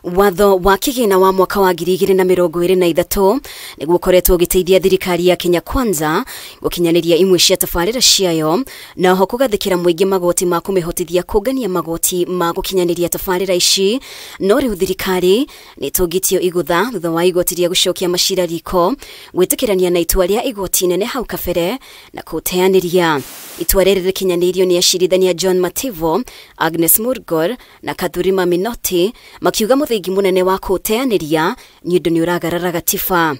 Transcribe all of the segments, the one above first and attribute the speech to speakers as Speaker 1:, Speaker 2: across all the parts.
Speaker 1: Watho wa KIGINA wa mwaka wa 2023 niguo ukoretwo ugiteithia thirikari ya Kenya Kwanza gukinyaniria imwe cia tabarira ciayo na ho kugathikira muingi magoti ma kumihotithia kugania magoti ma gukinyaniria tabarira ici no riu thirikari ni tugitio Igutha thutha wa igoti ria gucokia MACIRA RIKO gwitikirania na itua ria igoti nene hau kabere na guteaniria. Itua riri rikinyanirio ni acirithania John Mativo, Agnes Murgor na Kathurima Minoti makiuga muthingi munene wa guteaniria ni undu ni uragarara gatiba.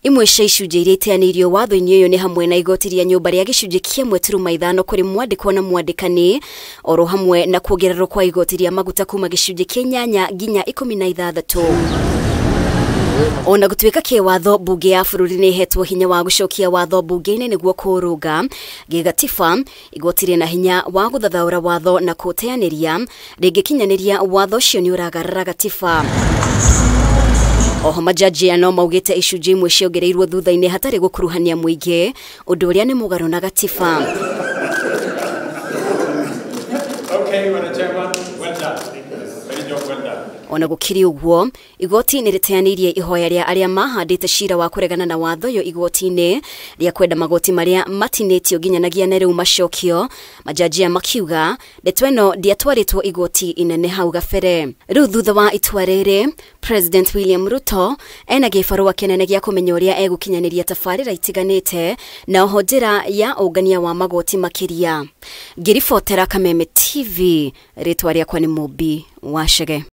Speaker 1: Imwe cia icunjĩ iria iteanirio watho-inĩ ũyũ nĩ hamwe na igoti ria nyũmba ria gĩcunjĩ kĩa 1.5 kũrĩ mwandĩko na mwandĩkani oro hamwe na kuongererwo kwa igoti ria maguta kuma gĩcunjĩ kĩa 8 nginya 16. Ona gutuika kiwatho bunge ya bururi ni hetwo hinya wa gucokia watho bunge-inĩ niguo kurunga gigatiba igoti rina hinya wa guthathaura watho na guteaniria ringikinyaniria watho ucio ni uragarara gatiba. Oho majaji ano maugite icunjĩ imwe ciongereirwo thutha-inĩ hatari gukuruhania muingi undu uria ni mugaru na gatiba.
Speaker 2: Okay, well done. Very job, well done.
Speaker 1: Ona gukiri uguo igoti niriteanirie ihoya ria aria mahandite ciira wa kuregana na watho yo igoti-ini ria kwenda magoti maria matinetio ginyanagia na riu macokio majaji makiuga ndeto eno ndiatwaritwo igoti inene hau gabere. Riu thutha wa itua riri President William RUTO ena gibarua kinene gia kumenya uria egukinyaniria tabarira itiganite na oho njira ya ungania wa magoti makiria. Ngiribotera Kameme TV ritwa riakwa ni Mubi Wachege.